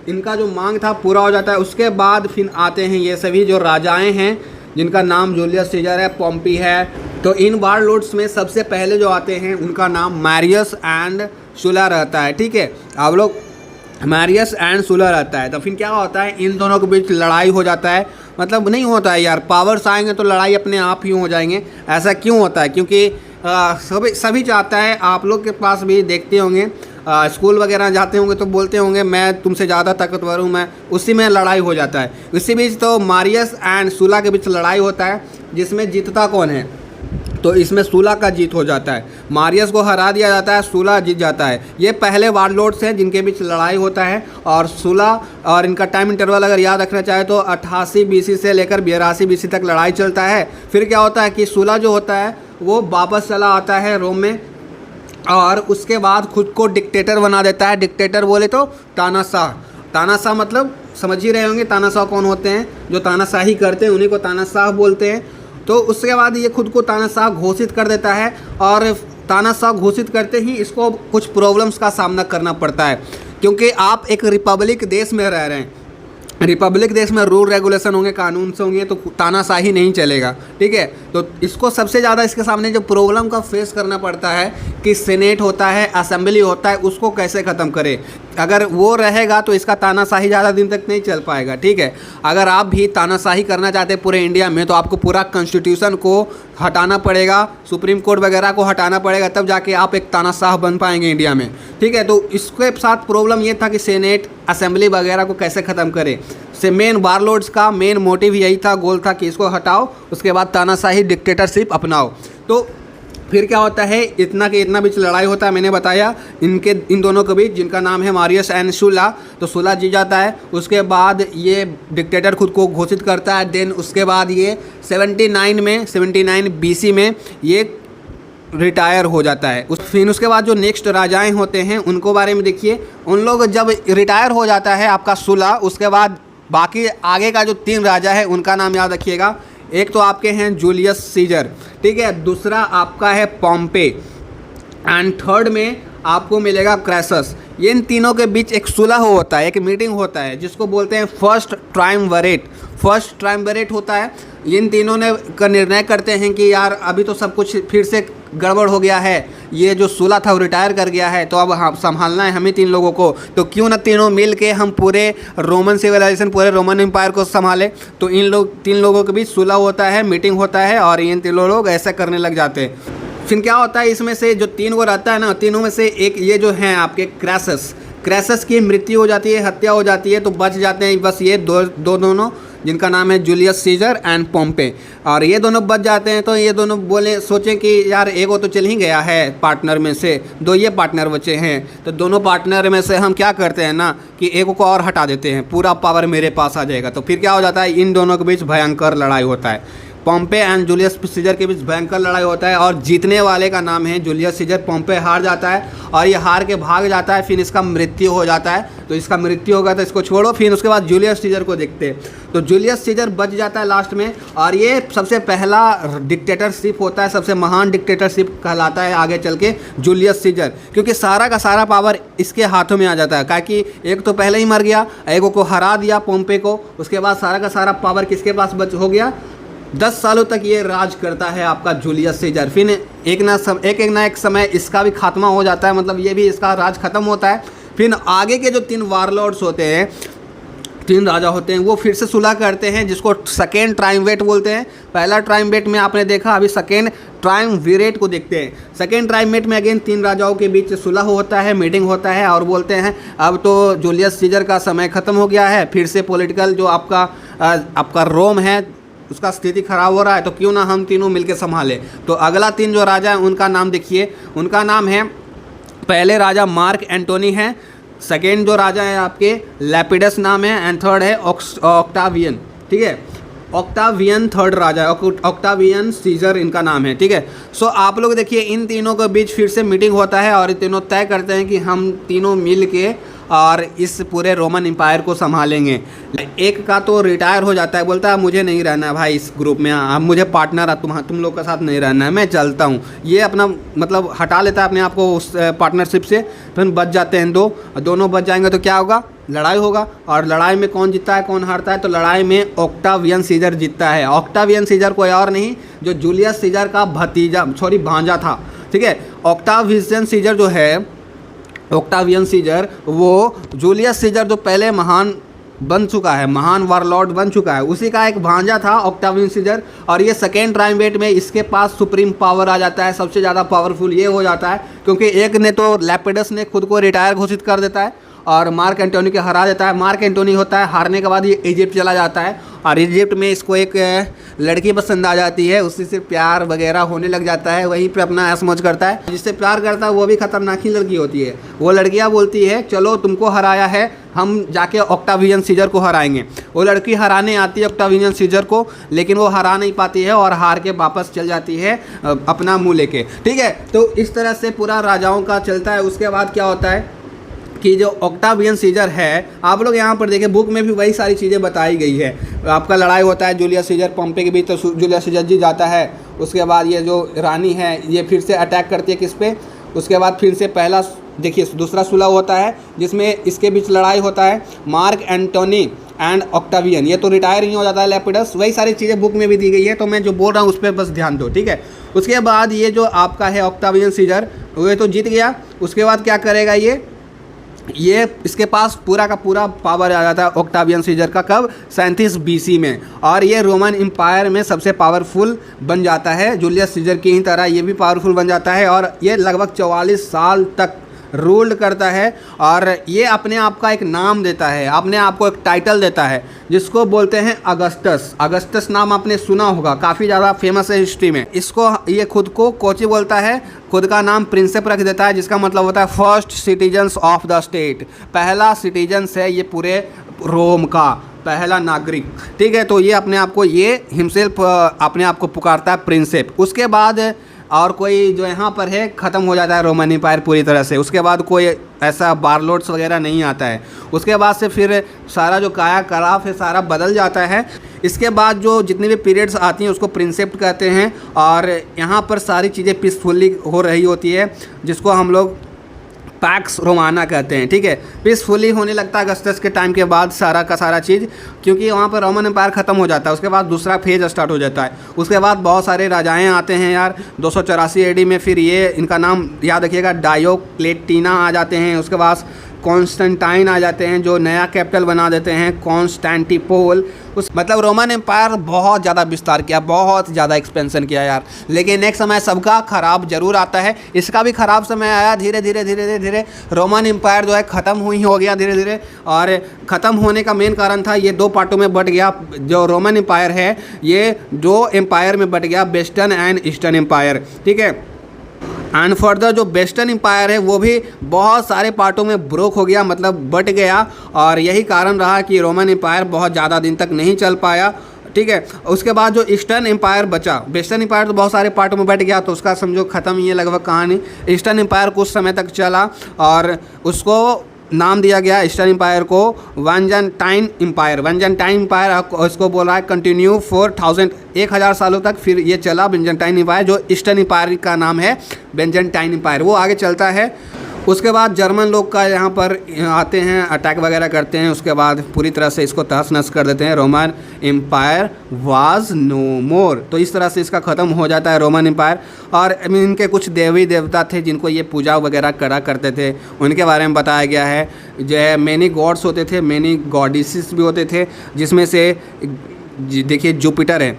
इनका जो मांग था पूरा हो जाता है। उसके बाद फिर आते हैं ये सभी जो राजाएं हैं जिनका नाम जूलियस सीजर है, पॉम्पी है। तो इन वारलॉर्ड्स में सबसे पहले जो आते हैं उनका नाम मैरियस एंड सुला रहता है। ठीक है, आप लोग मैरियस एंड सुला रहता है। तो फिर क्या होता है, इन दोनों के बीच लड़ाई हो जाता है। मतलब नहीं होता है यार, पावर्स आएंगे तो लड़ाई अपने आप ही हो जाएंगे। ऐसा क्यों होता है? क्योंकि सभी चाहता है, आप लोग के पास भी देखते होंगे, स्कूल वगैरह जाते होंगे तो बोलते होंगे मैं तुमसे ज़्यादा ताकतवर हूँ, मैं, उसी में लड़ाई हो जाता है। इसी बीच तो मारियस एंड सुला के बीच लड़ाई होता है, जिसमें जीतता कौन है? तो इसमें सुला का जीत हो जाता है। मारियस को हरा दिया जाता है, सुला जीत जाता है। ये पहले वारलॉर्ड्स हैं जिनके बीच लड़ाई होता है। और सुला और इनका टाइम इंटरवल अगर याद रखना चाहे तो 88 BC से लेकर 82 BC तक लड़ाई चलता है। फिर क्या होता है कि सुला जो होता है वो वापस चला आता है रोम में और उसके बाद खुद को डिक्टेटर बना देता है। डिक्टेटर बोले तो तानाशाह। तानाशाह मतलब समझ ही रहे होंगे तानाशाह कौन होते हैं, जो तानाशाही करते हैं उन्हीं को तानाशाह बोलते हैं। तो उसके बाद ये खुद को तानाशाह घोषित कर देता है और तानाशाह घोषित करते ही इसको कुछ प्रॉब्लम्स का सामना करना पड़ता है, क्योंकि आप एक रिपब्लिक देश में रह रहे हैं। रिपब्लिक देश में रूल रेगुलेशन होंगे, कानून से होंगे, तो तानाशाही नहीं चलेगा। ठीक है, तो इसको सबसे ज़्यादा इसके सामने जो प्रॉब्लम का फेस करना पड़ता है कि सेनेट होता है, असेंबली होता है, उसको कैसे ख़त्म करे। अगर वो रहेगा तो इसका तानाशाही ज़्यादा दिन तक नहीं चल पाएगा। ठीक है, अगर आप भी तानाशाही करना चाहते हैं पूरे इंडिया में तो आपको पूरा कॉन्स्टिट्यूशन को हटाना पड़ेगा, सुप्रीम कोर्ट वगैरह को हटाना पड़ेगा, तब जाके आप एक तानाशाह बन पाएंगे इंडिया में। ठीक है, तो इसके साथ प्रॉब्लम ये था कि सेनेट, असेंबली वगैरह को कैसे ख़त्म करें। से मेन वारलॉर्ड्स का मेन मोटिव यही था, गोल था कि इसको हटाओ, उसके बाद तानाशाही डिक्टेटरशिप अपनाओ। तो फिर क्या होता है, इतना कि इतना बीच लड़ाई होता है, मैंने बताया इन दोनों के बीच, जिनका नाम है मारियस एंड सुला। तो सुला जीत जाता है। उसके बाद ये डिक्टेटर खुद को घोषित करता है। देन उसके बाद ये 79 BC में ये रिटायर हो जाता है। फिर उसके बाद जो नेक्स्ट राजाएं होते हैं उनको बारे में देखिए। उन लोग जब रिटायर हो जाता है आपका सुला, उसके बाद बाकी आगे का जो 3 राजा है उनका नाम याद रखिएगा। एक तो आपके हैं जूलियस सीजर, ठीक है, दूसरा आपका है पॉम्पे एंड थर्ड में आपको मिलेगा क्रैसस। ये इन तीनों के बीच एक सुलह होता है, एक मीटिंग होता है जिसको बोलते हैं फर्स्ट ट्रायम्विरेट होता है। इन तीनों ने का निर्णय करते हैं कि यार अभी तो सब कुछ फिर से गड़बड़ हो गया है, ये जो सुला था वो रिटायर कर गया है, तो अब हम संभालना है हमें 3 लोगों को, तो क्यों ना तीनों मिल के हम पूरे रोमन सिविलाइजेशन, पूरे रोमन एम्पायर को संभालें। तो इन 3 लोगों के बीच सुलह होता है, मीटिंग होता है और इन 3 लोग ऐसा करने लग जाते हैं। फिर क्या होता है, इसमें से जो 3 को रहता है ना, तीनों में से एक ये जो हैं आपके क्रैसस की मृत्यु हो जाती है, हत्या हो जाती है, तो बच जाते हैं बस ये दोनों जिनका नाम है जूलियस सीजर एंड पॉम्पे। और ये दोनों बच जाते हैं। तो ये दोनों सोचें कि यार एक वो तो चल ही गया है पार्टनर में से, 2 ये पार्टनर बचे हैं, तो दोनों पार्टनर में से हम क्या करते हैं ना कि एक को और हटा देते हैं, पूरा पावर मेरे पास आ जाएगा। तो फिर क्या हो जाता है, इन दोनों के बीच भयंकर लड़ाई होता है। पोम्पे एंड जूलियस सीजर के बीच भयंकर लड़ाई होता है और जीतने वाले का नाम है जूलियस सीजर। पोम्पे हार जाता है और ये हार के भाग जाता है, फिर इसका मृत्यु हो जाता है। तो इसका मृत्यु होगा तो इसको छोड़ो, फिर उसके बाद जूलियस सीजर को देखते हैं। तो जूलियस सीजर बच जाता है लास्ट में और ये सबसे पहला डिक्टेटरशिप होता है, सबसे महान डिक्टेटरशिप कहलाता है आगे चल के जूलियस सीजर, क्योंकि सारा का सारा पावर इसके हाथों में आ जाता है। क्योंकि एक तो पहले ही मर गया, एक को हरा दिया पोम्पे को, उसके बाद सारा का सारा पावर किसके पास बच हो गया। 10 सालों तक ये राज करता है आपका जूलियस सीजर। फिर एक ना एक समय इसका भी खात्मा हो जाता है, मतलब ये भी इसका राज खत्म होता है। फिर आगे के जो 3 वारलॉर्ड्स होते हैं, 3 राजा होते हैं, वो फिर से सुलह करते हैं, जिसको सेकेंड ट्राइमवेट बोलते हैं। पहला ट्राइमवेट में आपने देखा, अभी सेकेंड ट्राइमविरेट को देखते हैं। सेकेंड ट्राइमवेट में अगेन 3 राजाओं के बीच सुलह होता है, मीटिंग होता है और बोलते हैं अब तो जूलियस सीजर का समय ख़त्म हो गया है, फिर से पॉलिटिकल जो आपका रोम है उसका स्थिति खराब हो रहा है, तो क्यों ना हम तीनों मिलकर संभालें। तो अगला 3 जो राजा हैं उनका नाम देखिए, उनका नाम है, पहले राजा मार्क एंटोनी है, सेकेंड जो राजा है आपके लैपिडस नाम है, एंड थर्ड है ऑक्टावियन। ठीक है, ऑक्टावियन थर्ड राजा है, ऑक्टावियन सीजर इनका नाम है। ठीक है, सो आप लोग देखिए इन तीनों के बीच फिर से मीटिंग होता है और ये तीनों तय करते हैं कि हम तीनों मिल के और इस पूरे रोमन एम्पायर को संभालेंगे। एक का तो रिटायर हो जाता है, बोलता है मुझे नहीं रहना है भाई इस ग्रुप में, अब मुझे पार्टनर तुम लोग के साथ नहीं रहना है, मैं चलता हूँ। ये अपना मतलब हटा लेता है अपने आप को उस पार्टनरशिप से। फिर बच जाते हैं दोनों बच जाएंगे तो क्या होगा, लड़ाई होगा। और लड़ाई में कौन जीतता है कौन हारता है, तो लड़ाई में ऑक्टावियन सीजर जीतता है। ऑक्टावियन सीजर कोई और नहीं, जो जूलियस सीजर का भांजा था। ठीक है, ऑक्टावियन सीजर जो है, ऑक्टावियन सीजर वो जूलियस सीजर जो पहले महान बन चुका है, महान वारलॉर्ड बन चुका है, उसी का एक भांजा था ऑक्टावियन सीजर। और ये सेकेंड ट्राइमवेट में इसके पास सुप्रीम पावर आ जाता है, सबसे ज़्यादा पावरफुल ये हो जाता है, क्योंकि एक ने तो लैपिडस ने खुद को रिटायर घोषित कर देता है और मार्क एंटोनी को हरा देता है। मार्क एंटोनी होता है, हारने के बाद ये इजिप्ट चला जाता है और इजिप्ट में इसको एक लड़की पसंद आ जाती है, उसी से प्यार वगैरह होने लग जाता है, वहीं पे अपना ऐश मौज करता है। जिससे प्यार करता है वो भी खतरनाक ही लड़की होती है। वो लड़कियाँ बोलती है चलो तुमको हराया है, हम जाके ऑक्टावियन सीजर को हराएंगे। वो लड़की हराने आती है ऑक्टावियन सीजर को, लेकिन वो हरा नहीं पाती है और हार के वापस चल जाती है अपना मुँह लेके। ठीक है, तो इस तरह से पूरा राजाओं का चलता है। उसके बाद क्या होता है कि जो ऑक्टावियन सीजर है, आप लोग यहाँ पर देखें, बुक में भी वही सारी चीज़ें बताई गई है। आपका लड़ाई होता है जूलियस सीजर पोम्पे के बीच, तो जूलियस सीजर जी जाता है। उसके बाद ये जो रानी है ये फिर से अटैक करती है किस पे, उसके बाद फिर से पहला देखिए दूसरा सुलह होता है जिसमें इसके बीच लड़ाई होता है मार्क एंटोनी एंड ऑक्टावियन। ये तो रिटायर ही हो जाता है लैपिडस। वही सारी चीज़ें बुक में भी दी गई है, तो मैं जो बोल रहा हूँ उस पर बस ध्यान दो। ठीक है, उसके बाद ये जो आपका है ऑक्टावियन सीजर, वो तो जीत गया। उसके बाद क्या करेगा ये इसके पास पूरा का पूरा पावर आ जाता है ऑक्टावियन सीजर का, कब 37 BC में, और ये रोमन एम्पायर में सबसे पावरफुल बन जाता है। जूलियस सीजर की ही तरह ये भी पावरफुल बन जाता है और ये लगभग 44 साल तक रूल करता है। और ये अपने आप का एक नाम देता है, अपने आप को एक टाइटल देता है जिसको बोलते हैं अगस्टस। अगस्टस नाम आपने सुना होगा, काफ़ी ज़्यादा फेमस है हिस्ट्री में। इसको ये खुद को कोची बोलता है, खुद का नाम प्रिंसेप रख देता है, जिसका मतलब होता है first citizens of the state. पहला सिटीजन्स है ये पूरे रोम का, पहला नागरिक। ठीक है, तो ये अपने आप को ये हिमसेल्फ अपने आप को पुकारता है प्रिंसेप। उसके बाद और कोई जो यहाँ पर है ख़त्म हो जाता है रोमन एम्पायर पूरी तरह से। उसके बाद कोई ऐसा बारलोड्स वगैरह नहीं आता है। उसके बाद से फिर सारा जो कायाकलाप है सारा बदल जाता है। इसके बाद जो जितनी भी पीरियड्स आती हैं उसको प्रिंसेप्ट कहते हैं और यहाँ पर सारी चीज़ें पीसफुली हो रही होती है, जिसको हम लोग पैक्स रोमाना कहते हैं। ठीक है, पीसफुली होने लगता है अगस्टस के टाइम के बाद सारा का सारा चीज़, क्योंकि वहाँ पर रोमन एम्पायर ख़त्म हो जाता है। उसके बाद दूसरा फेज स्टार्ट हो जाता है। उसके बाद बहुत सारे राजाएं आते हैं यार 284 AD में। फिर ये इनका नाम याद रखिएगा, डायोक्लेटिना आ जाते हैं। उसके बाद कॉन्स्टेंटाइन आ जाते हैं जो नया कैपिटल बना देते हैं कॉन्स्टेंटिनोपल। उस मतलब रोमन एम्पायर बहुत ज़्यादा विस्तार किया, बहुत ज़्यादा एक्सपेंशन किया यार। लेकिन एक समय सबका ख़राब जरूर आता है, इसका भी ख़राब समय आया। धीरे धीरे धीरे धीरे रोमन एम्पायर जो है ख़त्म हुई हो गया धीरे धीरे। और ख़त्म होने का मेन कारण था ये 2 पार्टों में बट गया। जो रोमन एम्पायर है ये 2 एम्पायर में बट गया, वेस्टर्न एंड ईस्टर्न एम्पायर। ठीक है, एंड फर्दर जो वेस्टर्न एम्पायर है वो भी बहुत सारे पार्टों में ब्रोक हो गया, मतलब बट गया। और यही कारण रहा कि रोमन एम्पायर बहुत ज़्यादा दिन तक नहीं चल पाया। ठीक है। उसके बाद जो ईस्टर्न एम्पायर बचा, वेस्टर्न एम्पायर तो बहुत सारे पार्टों में बैठ गया, तो उसका समझो ख़त्म ही है लगभग कहानी। ईस्टर्न एम्पायर कुछ समय तक चला और उसको नाम दिया गया ईस्टर्न एम्पायर को वाइजेंटाइन एम्पायर। वाइजेंटाइन एम्पायर इसको बोला है कंटिन्यू फॉर 1000 सालों तक फिर ये चला वाइजेंटाइन एम्पायर, जो ईस्टर्न एम्पायर का नाम है वाइजेंटाइन एम्पायर, वो आगे चलता है। उसके बाद जर्मन लोग का यहाँ पर आते हैं, अटैक वगैरह करते हैं, उसके बाद पूरी तरह से इसको तहस नहस कर देते हैं। रोमन एम्पायर वाज नो मोर, तो इस तरह से इसका ख़त्म हो जाता है रोमन एम्पायर। और इनके कुछ देवी देवता थे जिनको ये पूजा वगैरह करा करते थे, उनके बारे में बताया गया है। जो है मैनी गॉड्स होते थे, मैनी गॉडेसेस भी होते थे, जिसमें से देखिए जुपिटर है।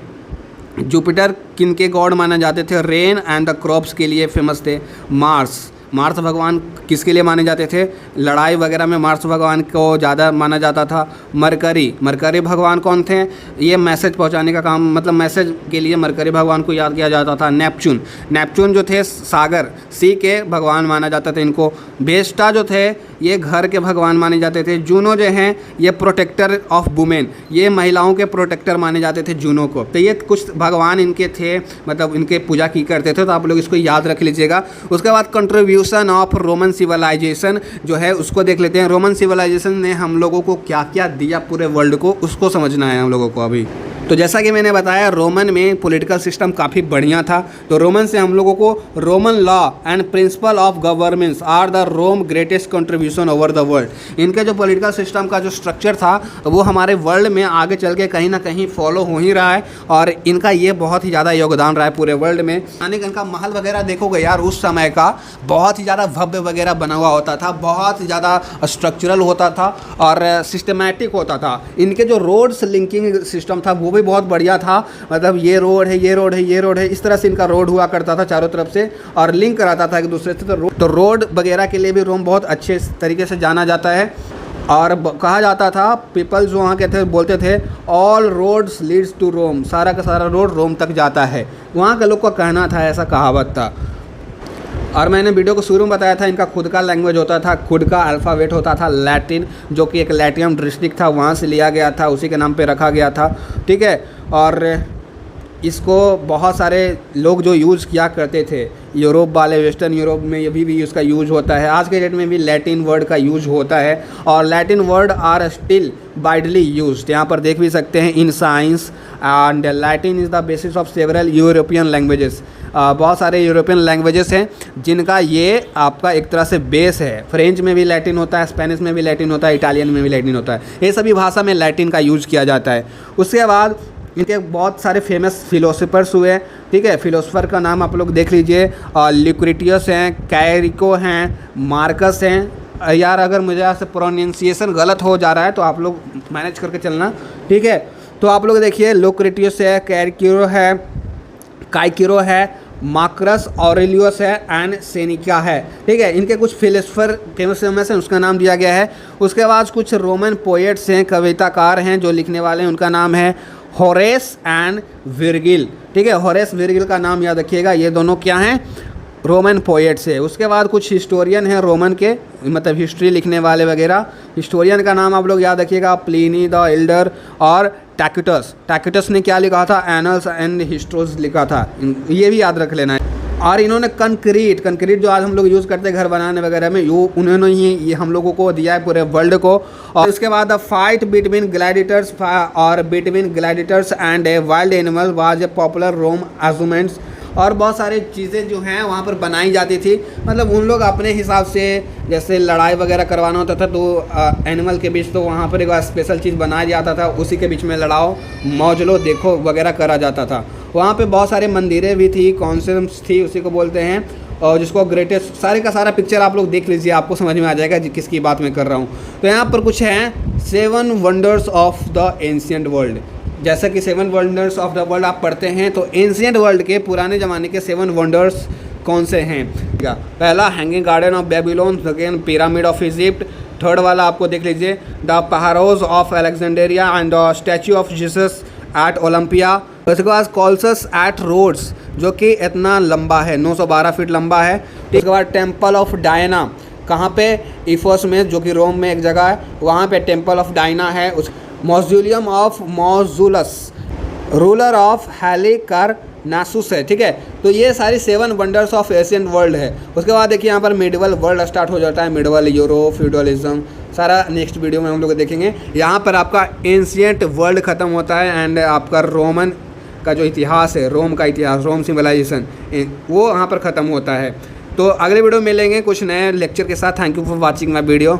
जुपिटर किन के गॉड माने जाते थे? रेन एंड द क्रॉप्स के लिए फेमस थे। मार्स भगवान किसके लिए माने जाते थे? लड़ाई वगैरह में मार्स भगवान को ज़्यादा माना जाता था। मरकरी भगवान कौन थे? ये मैसेज पहुंचाने का काम, मतलब मैसेज के लिए मरकरी भगवान को याद किया जाता था। नेपच्यून जो थे सागर सी के भगवान माना जाता था इनको। वेस्टा जो थे ये घर के भगवान माने जाते थे। जूनो जो हैं ये प्रोटेक्टर ऑफ वुमेन, ये महिलाओं के प्रोटेक्टर माने जाते थे जूनो को। तो ये कुछ भगवान इनके थे, मतलब इनके पूजा की करते थे, तो आप लोग इसको याद रख लीजिएगा। उसके बाद कंट्रीब्यूशन ऑफ रोमन सिविलाइजेशन जो है उसको देख लेते हैं। रोमन सिविलाइजेशन ने हम लोगों को क्या क्या दिया पूरे वर्ल्ड को, उसको समझना है हम लोगों को अभी। तो जैसा कि मैंने बताया रोमन में पॉलिटिकल सिस्टम काफ़ी बढ़िया था। तो रोमन से हम लोगों को Roman law and principle of governance are the Rome greatest contribution over the world. इनके जो पॉलिटिकल सिस्टम का जो स्ट्रक्चर था वो हमारे वर्ल्ड में आगे चल के कहीं ना कहीं फॉलो हो ही रहा है, और इनका ये बहुत ही ज़्यादा योगदान रहा है पूरे वर्ल्ड में। यानी कि इनका महल वगैरह देखोगे यार, उस समय का बहुत ही ज़्यादा भव्य वगैरह बना हुआ होता था, बहुत ही ज़्यादा स्ट्रक्चरल होता था और सिस्टमेटिक होता था। इनके जो रोड्स लिंकिंग सिस्टम था वो भी बहुत बढ़िया था, मतलब ये रोड है, ये रोड है, ये रोड है, इस तरह से इनका रोड हुआ करता था चारों तरफ से और लिंक कराता था एक दूसरे से। तो रोड वगैरह के लिए भी रोम बहुत अच्छे तरीके से जाना जाता है। और कहा जाता था, पीपल जो वहाँ के थे बोलते थे ऑल रोड्स लीड्स टू रोम, सारा का सारा रोड रोम तक जाता है, वहाँ के लोग का कहना था, ऐसा कहावत था। और मैंने वीडियो को शुरू में बताया था इनका खुद का लैंग्वेज होता था, खुद का अल्फ़ाबेट होता था लैटिन, जो कि एक लैटियम डिस्ट्रिक्ट था वहाँ से लिया गया था, उसी के नाम पे रखा गया था, ठीक है। और इसको बहुत सारे लोग जो यूज़ किया करते थे, यूरोप वाले, वेस्टर्न यूरोप में अभी भी इसका यूज़ होता है। आज के डेट में भी लैटिन वर्ड का यूज़ होता है और Latin word are still widely used. यहाँ पर देख भी सकते हैं in science and Latin is the basis of several European languages. बहुत सारे यूरोपियन लैंग्वेजेस हैं जिनका ये आपका एक तरह से बेस है। फ्रेंच में भी लैटिन होता है, स्पेनिश में भी लैटिन होता है, इटालियन में भी लैटिन होता है, ये सभी भाषा में लैटिन का यूज़ किया जाता है। उसके बाद इनके बहुत सारे फेमस फिलोसफर्स हुए, ठीक है। फिलोसफर का नाम आप लोग देख लीजिए, ल्यूक्रेटियस हैं, कैरिको हैं, मार्कस हैं। यार अगर मुझे यहाँ से प्रोनाउंसिएशन गलत हो जा रहा है तो आप लोग मैनेज करके चलना, ठीक है। तो आप लोग देखिए ल्यूक्रेटियस है, कैरिको है, काइकिरो है, मार्कस ऑरेलियस है एंड सेनिका है, ठीक है। इनके कुछ फिलोसफर फेमस हैं, उसका नाम दिया गया है। उसके बाद कुछ रोमन पोएट्स हैं, कविताकार हैं जो लिखने वाले हैं, उनका नाम है होरेस एंड वर्जिल, ठीक है। होरेस वर्जिल का नाम याद रखिएगा, ये दोनों क्या हैं? रोमन पोएट्स है। उसके बाद कुछ हिस्टोरियन हैं रोमन के, मतलब हिस्ट्री लिखने वाले वगैरह। हिस्टोरियन का नाम आप लोग याद रखिएगा, प्लिनी द एल्डर और टैक्यूटस ने क्या लिखा था? एनल्स एंड हिस्ट्रीज लिखा था, ये भी याद रख लेना है। और इन्होंने कंक्रीट जो आज हम लोग यूज़ करते हैं घर बनाने वगैरह में, उन्होंने ही ये हम लोगों को दिया है पूरे वर्ल्ड को। और उसके बाद the fight between gladiators and a wild animal was a popular Rome amusements. और बहुत सारी चीज़ें जो हैं वहाँ पर बनाई जाती थी, मतलब उन लोग अपने हिसाब से, जैसे लड़ाई वगैरह करवाना होता था तो एनिमल के बीच, तो वहाँ पर एक स्पेशल चीज़ बनाया जाता था, उसी के बीच में लड़ाओ, मौज लो, देखो वगैरह करा जाता था। वहाँ पे बहुत सारे मंदिरें भी थी, कॉन्सेप्ट्स थी, उसी को बोलते हैं, और जिसको ग्रेटेस्ट, सारे का सारा पिक्चर आप लोग देख लीजिए, आपको समझ में आ जाएगा किसकी बात मैं कर रहा हूँ। तो यहाँ पर कुछ हैं 7 wonders of the ancient world. जैसा कि 7 वंडर्स ऑफ द वर्ल्ड आप पढ़ते हैं, तो एंशिएंट वर्ल्ड के पुराने ज़माने के 7 वंडर्स कौन से हैं? पहला hanging garden of Babylon, second pyramid of Egypt, third वाला आपको देख लीजिए the pharos of Alexandria and the statue of Jesus at Olympia. उसके बाद कॉल्सस एट रोड्स, जो कि इतना लंबा है, 912 फीट लंबा है। उसके बाद टेम्पल ऑफ डायना, कहाँ पे? इफोस में, जो कि रोम में एक जगह है, वहाँ पे टेम्पल ऑफ डायना है। उस मौजूलियम ऑफ मौजूलस, रूलर ऑफ हैलिकार्नासुस है, ठीक है। तो ये सारी 7 वंडर्स ऑफ एशियन वर्ल्ड है। उसके बाद देखिए यहाँ पर मिडिवल वर्ल्ड स्टार्ट हो जाता है, मिडिवल यूरोप, फ्यूडलिज्म, सारा नेक्स्ट वीडियो में हम लोग देखेंगे। यहाँ पर आपका एंशियंट वर्ल्ड ख़त्म होता है एंड आपका रोमन का जो इतिहास है, रोम का इतिहास, रोम सिविलाइजेशन, वो यहाँ पर ख़त्म होता है। तो अगले वीडियो में मिलेंगे कुछ नए लेक्चर के साथ। Thank you for watching my video.